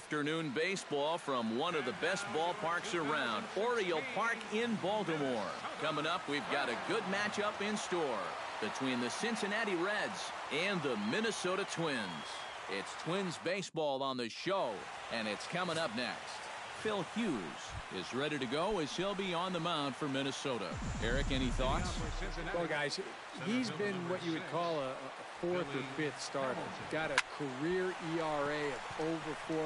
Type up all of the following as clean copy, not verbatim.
Afternoon baseball from one of the best ballparks around, Oriole Park in Baltimore. Coming up, we've got a good matchup in store between the Cincinnati Reds and the Minnesota Twins. It's Twins baseball on the show, and it's coming up next. Phil Hughes is ready to go as he'll be on the mound for Minnesota. Eric, any thoughts? Well, guys, he's been what you would call a fourth or fifth starter. Got a career ERA of over 4,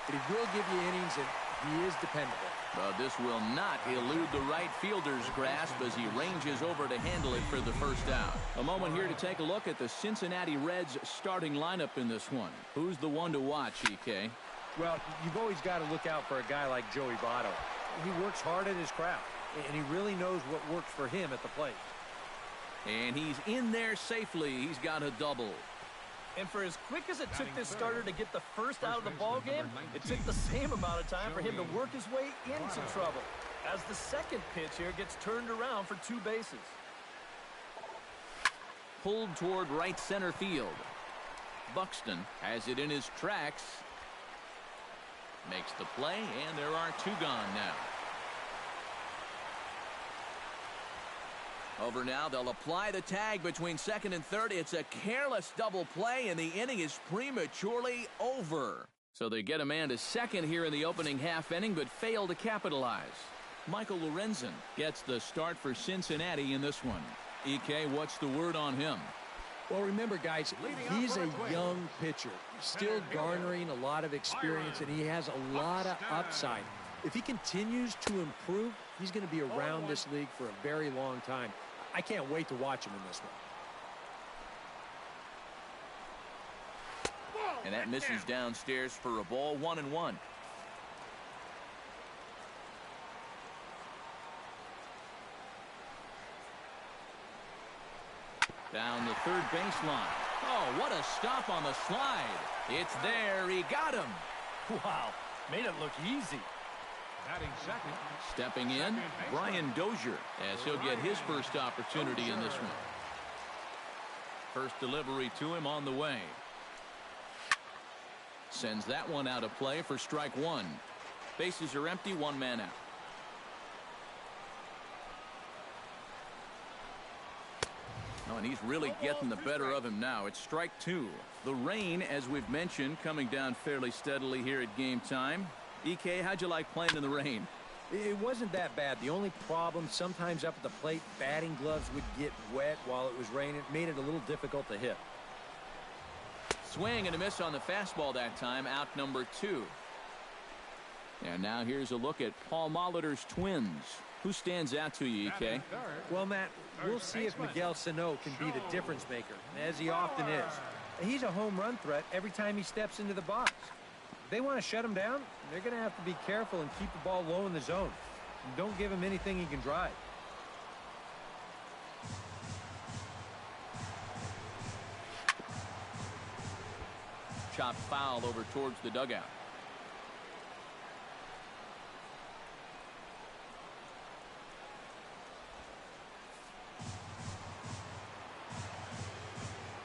but he will give you innings, and he is dependable. But this will not elude the right fielder's grasp as he ranges over to handle it for the first out. A moment here to take a look at the Cincinnati Reds starting lineup in this one. Who's the one to watch, EK? Well, you've always got to look out for a guy like Joey Votto. He works hard at his craft, and he really knows what works for him at the plate. And he's in there safely. He's got a double. And for as quick as it took this starter to get the first out of the ballgame, it took the same amount of time for him to work his way into trouble as the second pitch here gets turned around for 2 bases. Pulled toward right center field. Buxton has it in his tracks. Makes the play, and there are 2 gone now. Over now, they'll apply the tag between second and third. It's a careless double play, and the inning is prematurely over. So they get a man to second here in the opening half inning, but fail to capitalize. Michael Lorenzen gets the start for Cincinnati in this one. EK, what's the word on him? Well, remember, guys, he's a young pitcher, still garnering a lot of experience, and he has a lot of upside. If he continues to improve, he's going to be around this league for a very long time. I can't wait to watch him in this one. And that misses downstairs for a ball, 1-1. Down the third baseline. Oh, what a stop on the slide. It's there. He got him. Wow, made it look easy. Stepping in, Brian Dozier, as he'll get his first opportunity in this one. First delivery to him on the way. Sends that one out of play for strike 1. Bases are empty, 1 man out. Oh, and he's really getting the better of him now. It's strike 2. The rain, as we've mentioned, coming down fairly steadily here at game time. EK, how'd you like playing in the rain? It wasn't that bad. The only problem, sometimes up at the plate, batting gloves would get wet while it was raining. It made it a little difficult to hit. Swing and a miss on the fastball that time, out number 2. And now here's a look at Paul Molitor's Twins. Who stands out to you, EK? Well, Matt, we'll see if Miguel Sano can be the difference maker, as he often is. He's a home run threat every time he steps into the box. If they want to shut him down, they're going to have to be careful and keep the ball low in the zone. And don't give him anything he can drive. Chopped foul over towards the dugout.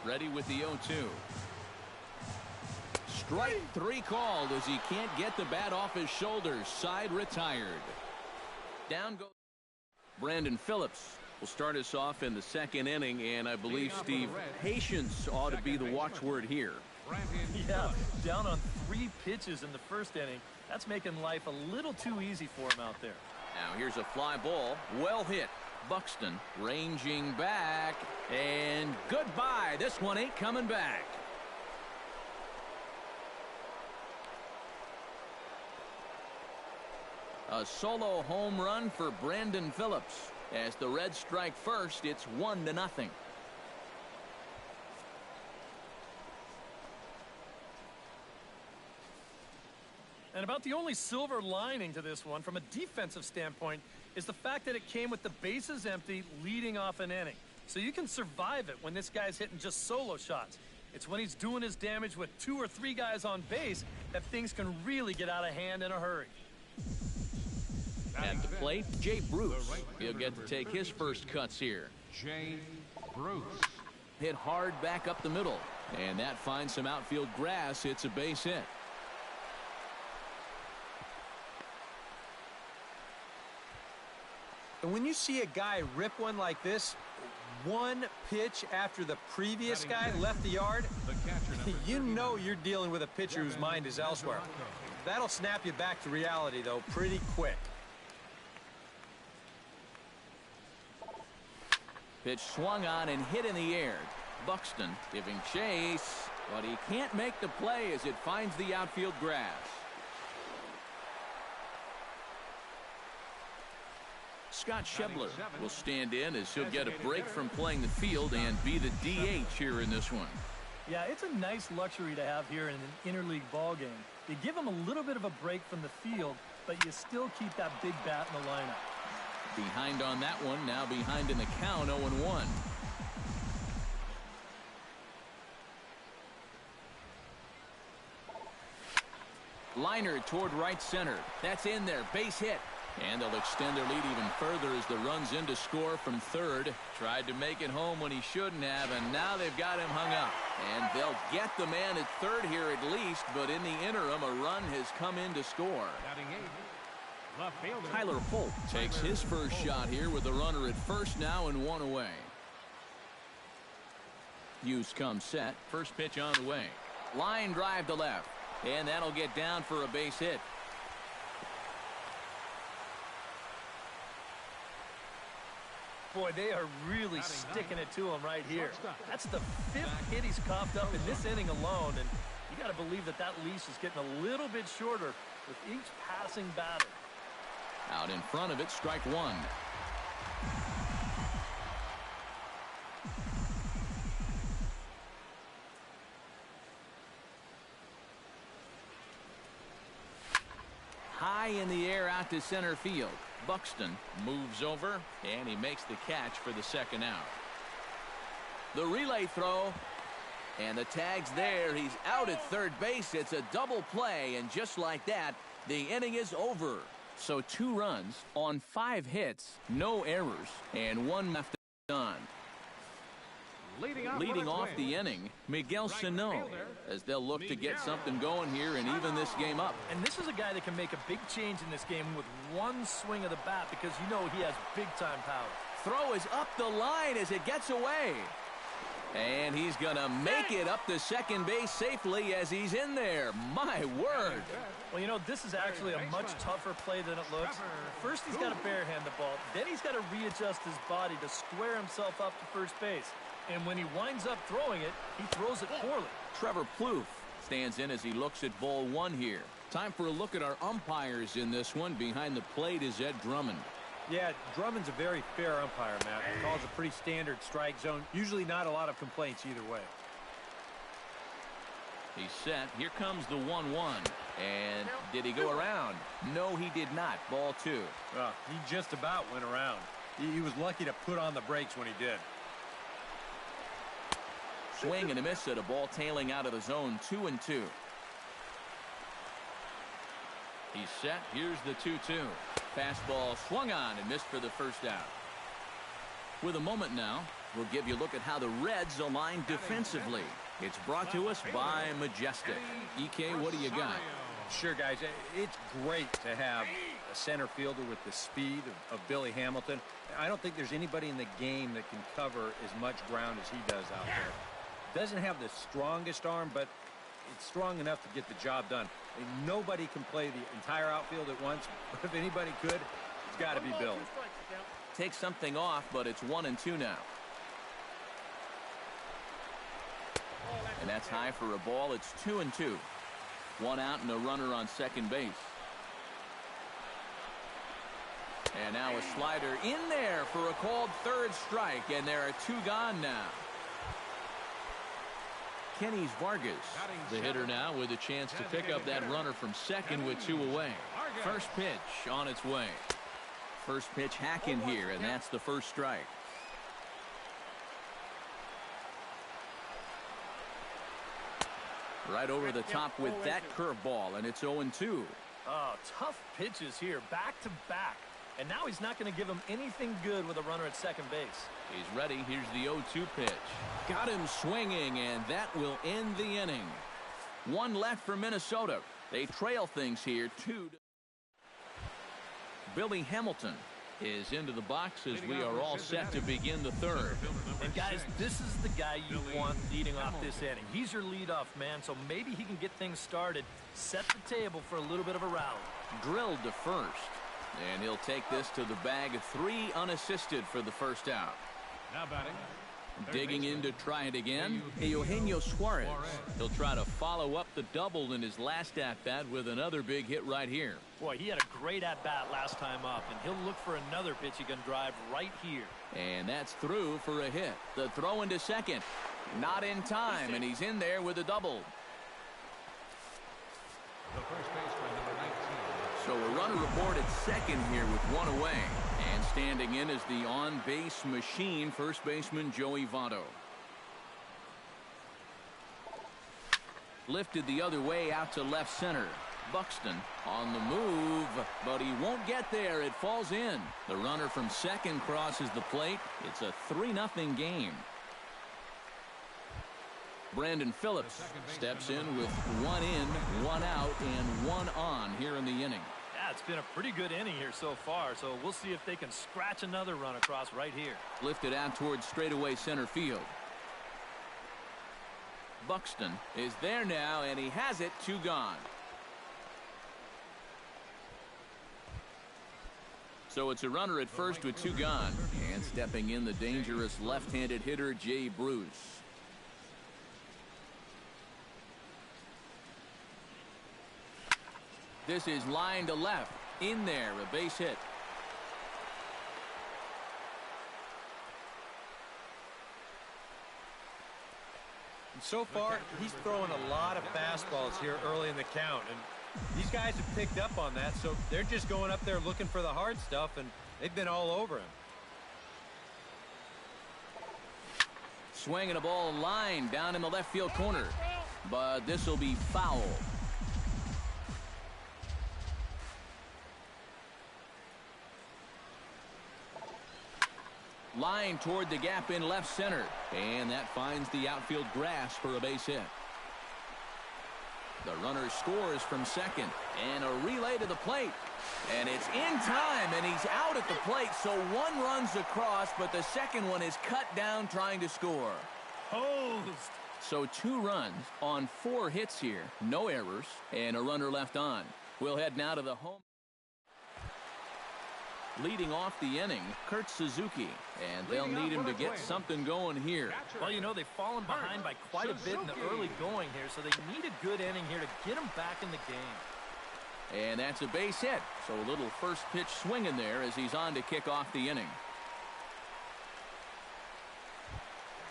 Ready with the 0-2. Strike 3 called as he can't get the bat off his shoulders. Side retired. Down goes Brandon Phillips. Will start us off in the second inning, and I believe, Steve, patience ought to be the watchword here. Yeah, down on 3 pitches in the first inning. That's making life a little too easy for him out there. Now here's a fly ball. Well hit. Buxton ranging back, and goodbye. This one ain't coming back. A solo home run for Brandon Phillips. As the Reds strike first, it's 1-0. And about the only silver lining to this one from a defensive standpoint is the fact that it came with the bases empty leading off an inning. So you can survive it when this guy's hitting just solo shots. It's when he's doing his damage with 2 or 3 guys on base that things can really get out of hand in a hurry. At the plate, Jay Bruce. He'll get to take his first cuts here. Jay Bruce. Hit hard back up the middle. And that finds some outfield grass. It's a base hit. And when you see a guy rip one like this, one pitch after the previous guy left the yard, you know you're dealing with a pitcher whose mind is elsewhere. That'll snap you back to reality, though, pretty quick. Pitch swung on and hit in the air. Buxton giving chase, but he can't make the play as it finds the outfield grass. Scott Schebler will stand in as he'll get a break from playing the field and be the DH here in this one. Yeah, it's a nice luxury to have here in an interleague ball game. You give him a little bit of a break from the field, but you still keep that big bat in the lineup. Behind on that one, now behind in the count, 0-1. Liner toward right center. That's in there. Base hit. And they'll extend their lead even further as the run's in to score from third. Tried to make it home when he shouldn't have, and now they've got him hung up. And they'll get the man at third here at least, but in the interim, a run has come in to score. Tyler Holt takes his first shot here with the runner at first now and one away. Hughes comes set. First pitch on the way. Line drive to left. And that'll get down for a base hit. Boy, they are really sticking it to him right here. That's the 5th hit he's coughed up in this inning alone, and you got to believe that that leash is getting a little bit shorter with each passing batter. Out in front of it, strike one. High in the air out to center field. Buxton moves over, and he makes the catch for the second out. The relay throw, and the tag's there. He's out at third base. It's a double play, and just like that, the inning is over. So 2 runs on 5 hits, no errors, and 1 left on. Leading off the inning, Miguel Sano, as they'll look to get something going here and even this game up. And this is a guy that can make a big change in this game with one swing of the bat because you know he has big-time power. Throw is up the line as it gets away. And he's going to make it up to second base safely as he's in there. My word. Well, you know, this is actually a much tougher play than it looks. First, he's got to barehand the ball. Then he's got to readjust his body to square himself up to first base. And when he winds up throwing it, he throws it poorly. Trevor Plouffe stands in as he looks at ball 1 here. Time for a look at our umpires in this one. Behind the plate is Ed Drummond. Yeah, Drummond's a very fair umpire, Matt. He calls a pretty standard strike zone. Usually not a lot of complaints either way. He's set. Here comes the 1-1. And did he go around? No, he did not. Ball 2. He just about went around. He was lucky to put on the brakes when he did. Swing and a miss at a ball tailing out of the zone. 2-2. He's set. Here's the 2-2. Fastball swung on and missed for the first out. With a moment now, we'll give you a look at how the Reds align defensively. It's brought to us by Majestic. EK, what do you got? Sure, guys. It's great to have a center fielder with the speed of Billy Hamilton. I don't think there's anybody in the game that can cover as much ground as he does out there. Doesn't have the strongest arm, but it's strong enough to get the job done. Nobody can play the entire outfield at once, but if anybody could, it's got to be Bill. Take something off, but it's 1-2 now. And that's high for a ball. It's 2-2. 1 out and a runner on second base. And now a slider in there for a called third strike, and there are 2 gone now. Kenny Vargas, the hitter now, with a chance to pick up that runner from second with 2 away. First pitch on its way. First pitch hack in here, and that's the first strike. Right over the top with that curveball, and it's 0-2. Oh, tough pitches here, back to back. And now he's not going to give him anything good with a runner at second base. He's ready. Here's the 0-2 pitch. Got him swinging, and that will end the inning. 1 left for Minnesota. They trail things here 2. Billy Hamilton is into the box as we are all set to begin the third. And guys, this is the guy you want leading off this inning. He's your leadoff man, so maybe he can get things started, set the table for a little bit of a rally. Drilled to first, and he'll take this to the bag. 3 unassisted for the first out. Now batting. Digging in to try it again, Eugenio Suarez. He'll try to follow up the double in his last at-bat with another big hit right here. Boy, he had a great at-bat last time up, and he'll look for another pitch he can drive right here. And that's through for a hit. The throw into second. Not in time, and he's in there with a double. The first baseman, number 19. So a runner aboard at second here with 1 away. And standing in is the on-base machine, first baseman Joey Votto. Lifted the other way out to left center. Buxton on the move, but he won't get there. It falls in. The runner from second crosses the plate. It's a 3-0 game. Brandon Phillips steps in with 1 in, 1 out, and 1 on here in the inning. Yeah, it's been a pretty good inning here so far, so we'll see if they can scratch another run across right here. Lifted out towards straightaway center field. Buxton is there now, and he has it. 2 gone. So it's a runner at first with 2 gone. And stepping in, the dangerous left-handed hitter, Jay Bruce. This is line to left. In there, a base hit. And so far, he's throwing a lot of fastballs here early in the count. And these guys have picked up on that, so they're just going up there looking for the hard stuff, and they've been all over him. Swinging a ball line down in the left field corner. But this will be foul. Line toward the gap in left center. And that finds the outfield grass for a base hit. The runner scores from second. And a relay to the plate. And it's in time, and he's out at the plate. So 1 runs across, but the second one is cut down trying to score. Hosed. So 2 runs on 4 hits here. No errors, and a runner left on. We'll head now to the home. Leading off the inning, Kurt Suzuki, and they'll need him to get something going here. Well, you know, they've fallen behind by quite a bit in the early going here, so they need a good inning here to get them back in the game. And that's a base hit, so a little first pitch swing in there as he's on to kick off the inning.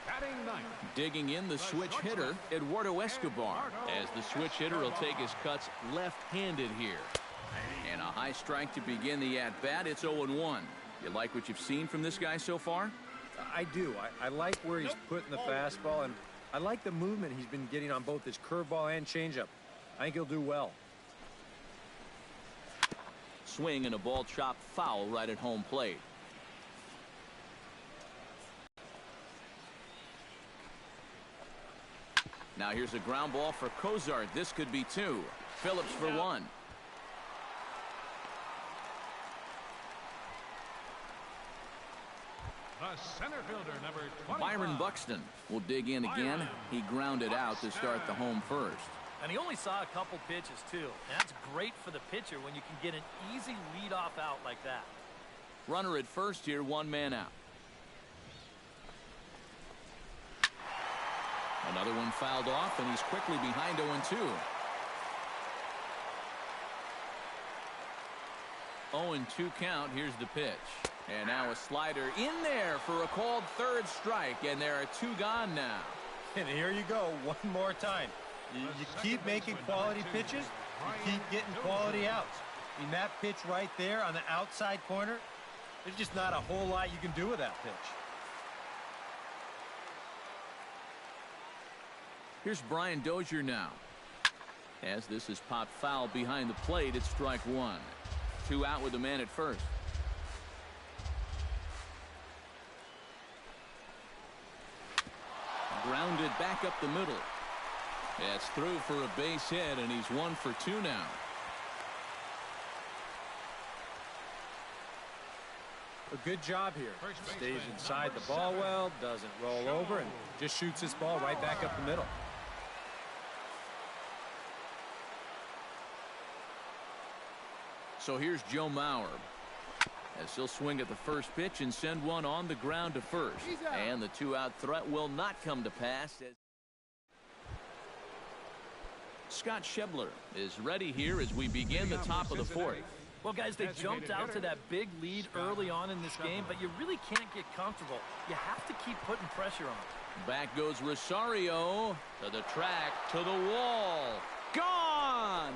Batting ninth. Digging in the switch hitter, Eduardo Escobar, as the switch hitter will take his cuts left-handed here. And a high strike to begin the at-bat. It's 0-1. You like what you've seen from this guy so far? I do. I like where he's putting the fastball, and I like the movement he's been getting on both his curveball and changeup. I think he'll do well. Swing and a ball chopped foul right at home plate. Now here's a ground ball for Cozart. This could be 2. Phillips for 1. The center fielder, number 25. Byron Buxton will dig in again. He grounded out to start the home first. And he only saw a couple pitches, too. And that's great for the pitcher when you can get an easy leadoff out like that. Runner at first here, 1 man out. Another one fouled off, and he's quickly behind 0-2. 0-2 count. Here's the pitch. And now a slider in there for a called 3rd strike, and there are 2 gone now. And here you go, 1 more time. You keep making quality pitches, you keep getting quality outs. I mean, that pitch right there on the outside corner, there's just not a whole lot you can do with that pitch. Here's Brian Dozier now. As this is popped foul behind the plate, it's strike 1. 2 out with the man at first. Grounded back up the middle. It's through for a base hit, and he's 1 for 2 now. A good job here. Stays inside the ball well, doesn't roll over, and just shoots this ball right back up the middle. So here's Joe Mauer, as he'll swing at the first pitch and send one on the ground to first. And the two-out threat will not come to pass. Scott Schebler is ready here as we begin the top of the fourth. Well, guys, they jumped out to that big lead early on in this game, but you really can't get comfortable. You have to keep putting pressure on. Back goes Rosario to the track, to the wall. Gone!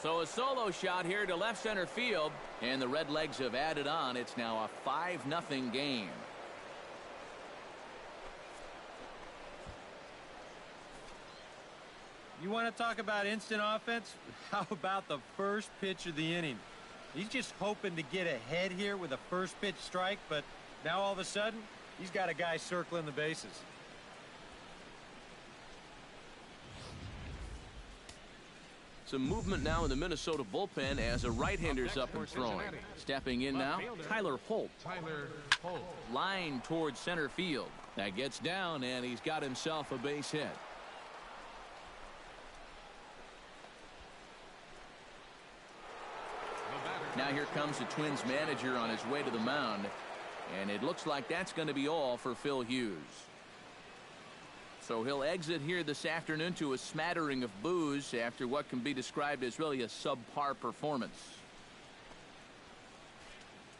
So a solo shot here to left center field, and the Redlegs have added on. It's now a 5-0 game. You want to talk about instant offense? How about the first pitch of the inning? He's just hoping to get ahead here with a first pitch strike, but now all of a sudden, he's got a guy circling the bases. Some movement now in the Minnesota bullpen as a right-hander's up and throwing. Stepping in now, Tyler Holt. Line towards center field. That gets down, and he's got himself a base hit. Now here comes the Twins manager on his way to the mound, and it looks like that's going to be all for Phil Hughes. So he'll exit here this afternoon to a smattering of boos after what can be described as really a subpar performance.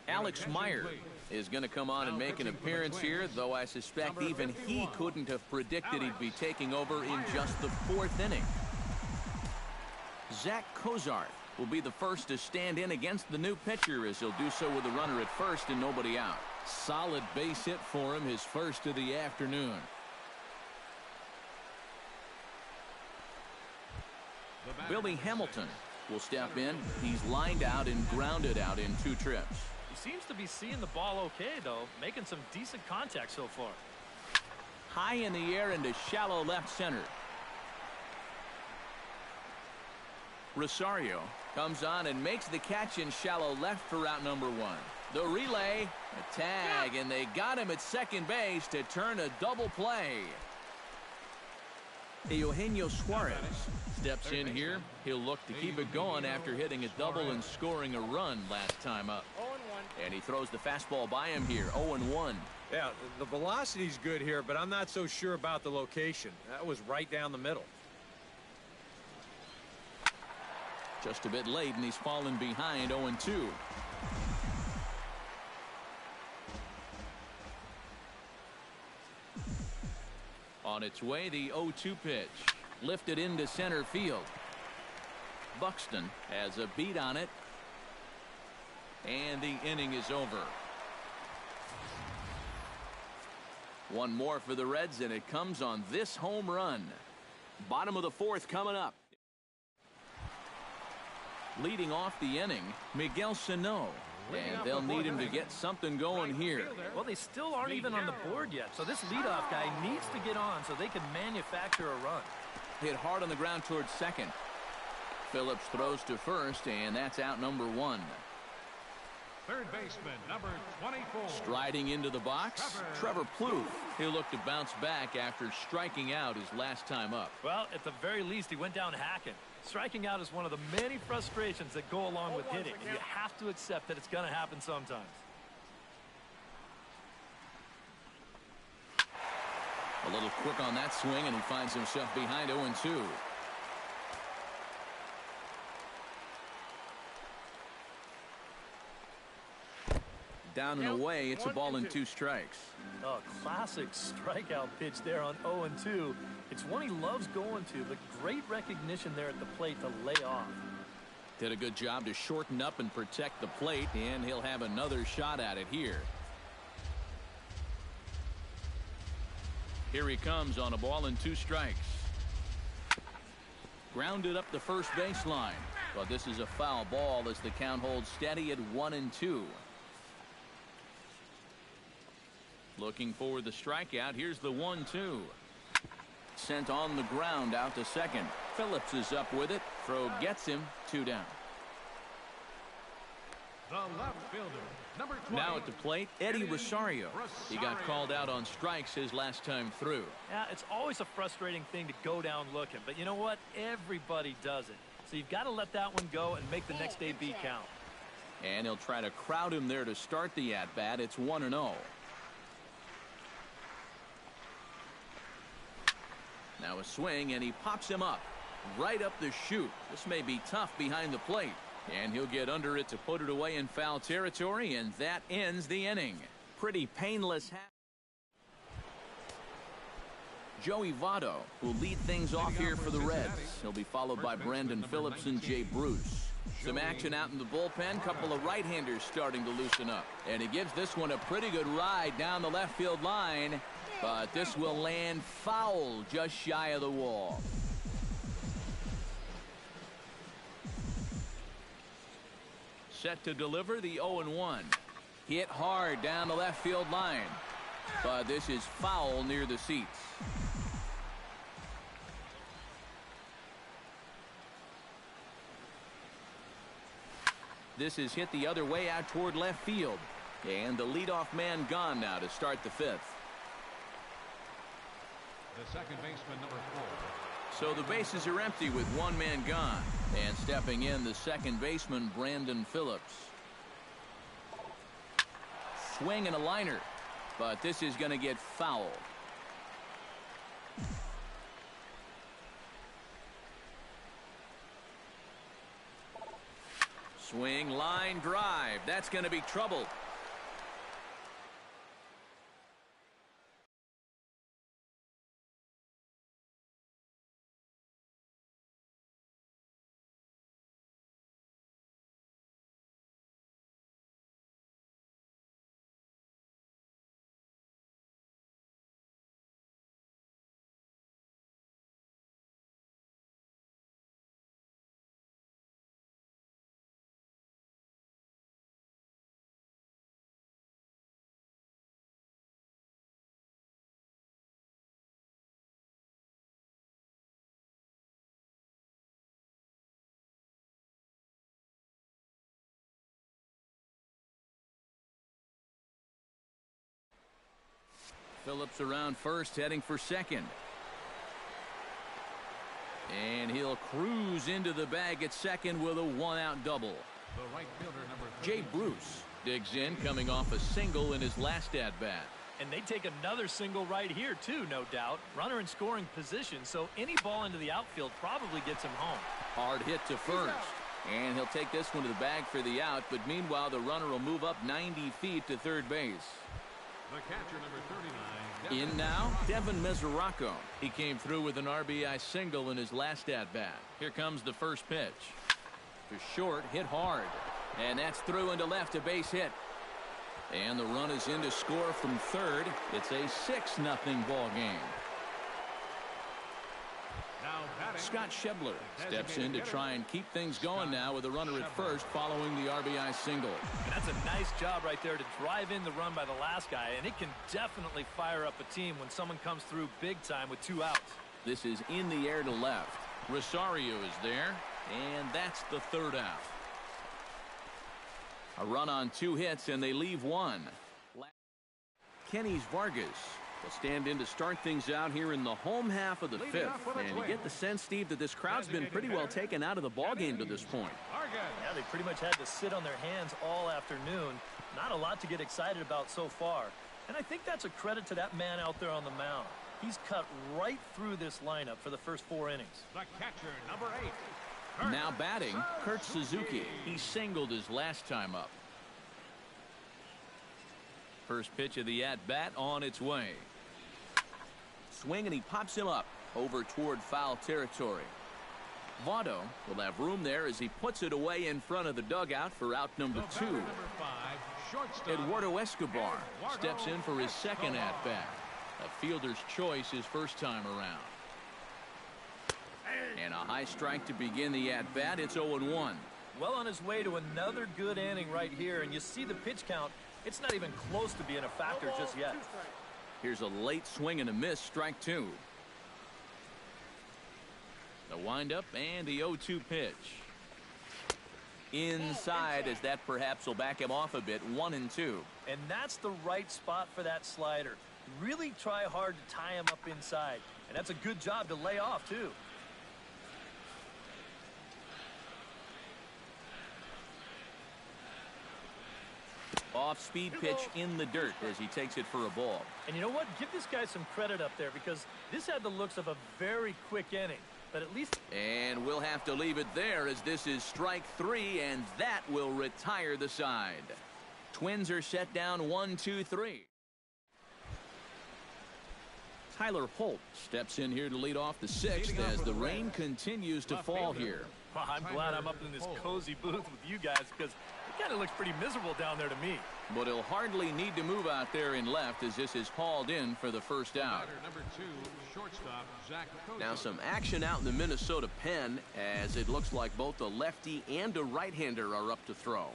Alex Meyer is going to come on and make an appearance here, though I suspect even he couldn't have predicted he'd be taking over in just the fourth inning. Zach Cozart will be the first to stand in against the new pitcher, as he'll do so with a runner at first and nobody out. Solid base hit for him, his first of the afternoon. Billy Hamilton will step in. He's lined out and grounded out in 2 trips. He seems to be seeing the ball okay, though, making some decent contact so far. High in the air into shallow left center. Rosario comes on and makes the catch in shallow left for out number 1. The relay, a tag, and they got him at second base to turn a double play. Eugenio Suarez steps in here. He'll look to keep it going after hitting a double and scoring a run last time up. And he throws the fastball by him here, 0-1. Yeah, the velocity's good here, but I'm not so sure about the location. That was right down the middle. Just a bit late, and he's fallen behind 0-2. On its way, the 0-2 pitch. Lifted into center field. Buxton has a beat on it. And the inning is over. One more for the Reds, and it comes on this home run. Bottom of the fourth coming up. Leading off the inning, Miguel Sano. And they'll need him to get something going here. Well, they still aren't even on the board yet, so this leadoff guy needs to get on so they can manufacture a run. Hit hard on the ground towards second. Phillips throws to first, and that's out number 1. Third baseman, number 24. Striding into the box, Trevor Plouffe. He'll look to bounce back after striking out his last time up. Well, at the very least, he went down hacking. Striking out is one of the many frustrations that go along with hitting, and you have to accept that it's going to happen sometimes. A little quick on that swing, and he finds himself behind 0-2. Down and away, it's a ball and 2 strikes. Oh, classic strikeout pitch there on 0-2. It's one he loves going to, but great recognition there at the plate to lay off. Did a good job to shorten up and protect the plate, and he'll have another shot at it here. Here he comes on a ball and 2 strikes. Grounded up the first baseline, but this is a foul ball as the count holds steady at 1-2. Looking for the strikeout. Here's the 1-2. Sent on the ground out to second. Phillips is up with it. Throw gets him 2 down. The left fielder, number 20. Now at the plate, Eddie Rosario. He got called out on strikes his last time through. Yeah, it's always a frustrating thing to go down looking, but you know what? Everybody does it. So you've got to let that one go and make the next AB count. And he'll try to crowd him there to start the at-bat. It's 1-0. Now a swing, and he pops him up. Right up the chute. This may be tough behind the plate. And he'll get under it to put it away in foul territory, and that ends the inning. Pretty painless. Joey Votto will lead things off here for the Reds. He'll be followed by Brandon Phillips and Jay Bruce. Some action out in the bullpen. Couple of right-handers starting to loosen up. And he gives this one a pretty good ride down the left field line. But this will land foul just shy of the wall. Set to deliver the 0-1. Hit hard down the left field line. But this is foul near the seats. This is hit the other way out toward left field. And the leadoff man gone now to start the 5th. The second baseman, number 4. So the bases are empty with one man gone. And stepping in, the second baseman, Brandon Phillips. Swing and a liner. But this is going to get foul. Swing, line, drive. That's going to be trouble. Phillips around first, heading for second. And he'll cruise into the bag at second with a one-out double. The right fielder, number 30. Jay Bruce digs in, coming off a single in his last at-bat. And they take another single right here, too, no doubt. Runner in scoring position, so any ball into the outfield probably gets him home. Hard hit to first. And he'll take this one to the bag for the out, but meanwhile the runner will move up 90 feet to third base. The catcher, number 39. In now, Devin Mesoraco. He came through with an RBI single in his last at-bat. Here comes the first pitch. To short, hit hard. And that's through into left, a base hit. And the run is in to score from third. It's a 6-0 ball game. Now batting, Scott Schebler steps in to try and keep things going now with a runner at first following the RBI single. And that's a nice job right there to drive in the run by the last guy, and it can definitely fire up a team when someone comes through big time with 2 outs. This is in the air to left. Rosario is there, and that's the third out. A run on 2 hits, and they leave 1. Kenny Vargas will stand in to start things out here in the home half of the 5th. And you get the sense, Steve, that this crowd's been pretty well taken out of the ballgame to this point. Yeah, they pretty much had to sit on their hands all afternoon. Not a lot to get excited about so far. And I think that's a credit to that man out there on the mound. He's cut right through this lineup for the first 4 innings. the catcher, number 8. Now batting, Kurt Suzuki. He singled his last time up. First pitch of the at-bat on its way. Swing, and he pops him up over toward foul territory. Votto will have room there as he puts it away in front of the dugout for out number 2. Number 5, shortstop. Eduardo Escobar steps in for his second at-bat. A fielder's choice his first time around. And a high strike to begin the at-bat. It's 0-1. Well on his way to another good inning right here, and you see the pitch count. It's not even close to being a factor just yet. Here's a late swing and a miss, strike 2. The windup and the 0-2 pitch. Inside, as that perhaps will back him off a bit. 1-2. And that's the right spot for that slider. Really try hard to tie him up inside. And that's a good job to lay off, too. Off-speed pitch in the dirt as he takes it for a ball. And you know what? Give this guy some credit up there because this had the looks of a very quick inning. But at least... And we'll have to leave it there as this is strike 3, and that will retire the side. Twins are set down 1-2-3. Tyler Holt steps in here to lead off the 6th as the rain continues to fall here. Well, I'm glad I'm up in this cozy booth with you guys because it kind of looks pretty miserable down there to me. But he'll hardly need to move out there in left as this is hauled in for the first out. Number 2, shortstop, Zach Kozo. Now some action out in the Minnesota pen as it looks like both a lefty and a right-hander are up to throw.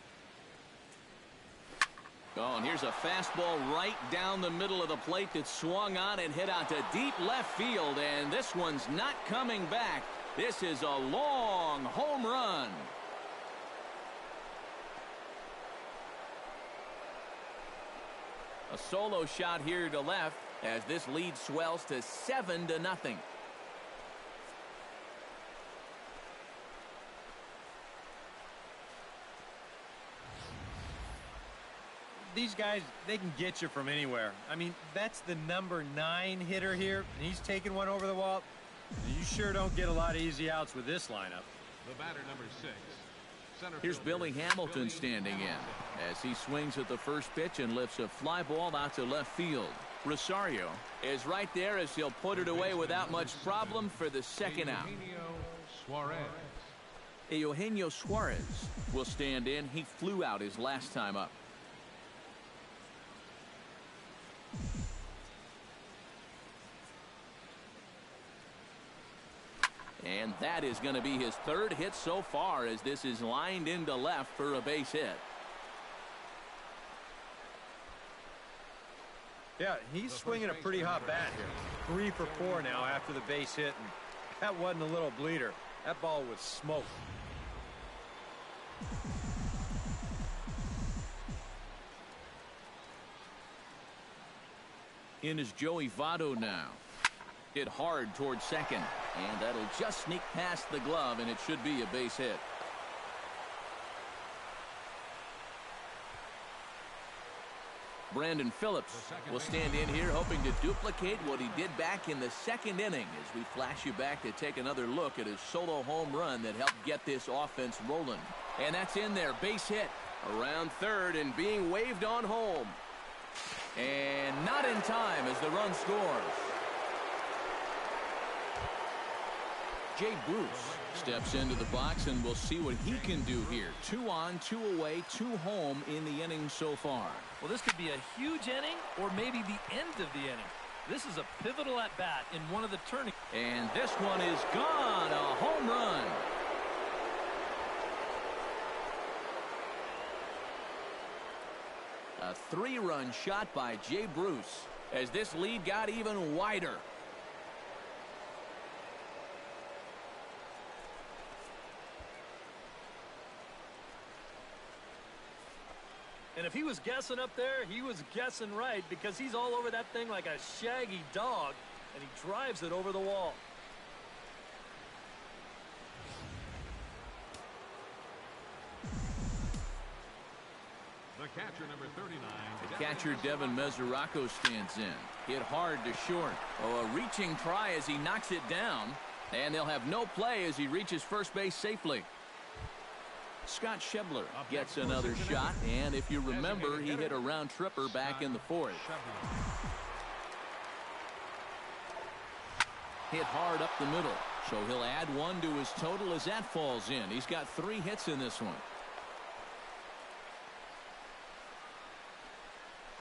Oh, and here's a fastball right down the middle of the plate that swung on and hit out to deep left field, and this one's not coming back. This is a long home run. A solo shot here to left as this lead swells to 7-0. These guys, they can get you from anywhere. I mean, that's the number 9 hitter here, and he's taking one over the wall. You sure don't get a lot of easy outs with this lineup. The batter, number 6. Here's Billy Hamilton standing in as he swings at the first pitch and lifts a fly ball out to left field. Rosario is right there as he'll put it away without much problem for the second out. Eugenio Suarez will stand in. He flew out his last time up. And that is going to be his 3rd hit so far as this is lined into left for a base hit. Yeah, he's swinging a pretty hot bat here. 3 for 4 now after the base hit, and that wasn't a little bleeder. That ball was smoke. In is Joey Votto now. Hit hard towards second, and that'll just sneak past the glove, and it should be a base hit. Brandon Phillips will stand in here hoping to duplicate what he did back in the 2nd inning as we flash you back to take another look at his solo home run that helped get this offense rolling. And that's in there, base hit around 3rd and being waved on home. And not in time as the run scores. Jay Bruce steps into the box, and we'll see what he can do here. 2 on, 2 away, 2 home in the inning so far. Well, this could be a huge inning or maybe the end of the inning. This is a pivotal at-bat in one of the turning. And this one is gone. A home run. A 3-run shot by Jay Bruce as this lead got even wider. And if he was guessing up there, he was guessing right because he's all over that thing like a shaggy dog, and he drives it over the wall. The catcher, number 39. The catcher, Devin Mesoraco, stands in. Hit hard to short. Oh, a reaching try as he knocks it down. And they'll have no play as he reaches first base safely. Scott Schebler gets another shot, and if you remember, he hit a round tripper back in the 4th. Hit hard up the middle, so he'll add 1 to his total as that falls in. He's got 3 hits in this one.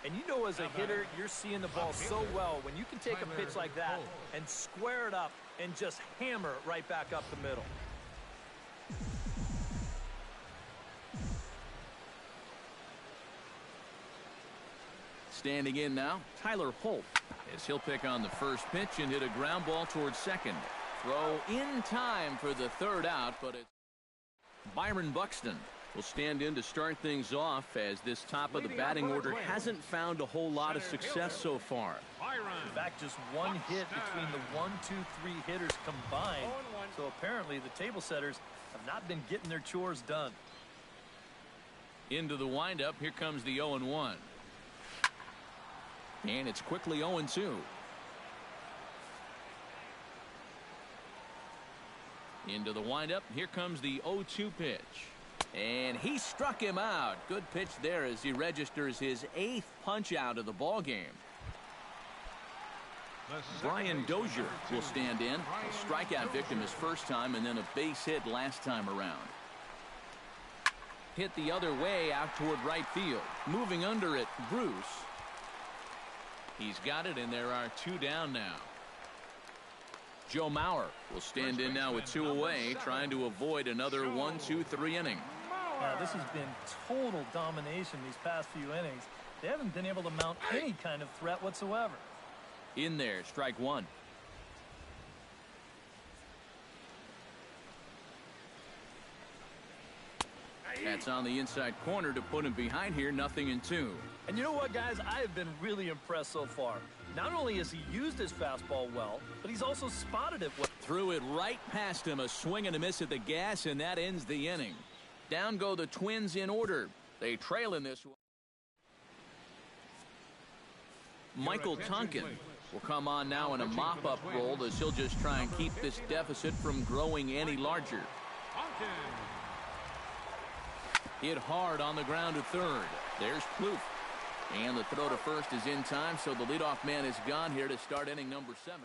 And you know, as a hitter, you're seeing the ball so well when you can take a pitch like that and square it up and just hammer it right back up the middle. Standing in now, Tyler Holt, as he'll pick on the first pitch and hit a ground ball towards second. Throw in time for the third out, but it's Byron Buxton will stand in to start things off, as this top of the batting order hasn't found a whole lot of success so far. In fact, just one hit between the 1, 2, 3 hitters combined. So apparently the table setters have not been getting their chores done. Into the windup, here comes the 0-1. And it's quickly 0-2. Into the windup, here comes the 0-2 pitch. And he struck him out. Good pitch there as he registers his 8th punch out of the ball game. Brian Dozier will stand in. A strikeout victim his first time, and then a base hit last time around. Hit the other way out toward right field. Moving under it, Bruce. He's got it, and there are 2 down now. Joe Mauer will stand in now with 2 away, trying to avoid another 1-2-3 inning. This has been total domination these past few innings. They haven't been able to mount any kind of threat whatsoever. In there, strike 1. That's on the inside corner to put him behind here. 0-2. And you know what, guys? I have been really impressed so far. Not only has he used his fastball well, but he's also spotted it well. Threw it right past him. A swing and a miss at the gas, and that ends the inning. Down go the Twins in order. They trail in this one. Michael Tonkin will come on now in a mop-up role, as he'll just try and keep this deficit from growing any larger. Hit hard on the ground to third. There's Plouffe. And the throw to first is in time, so the leadoff man is gone here to start inning number 7.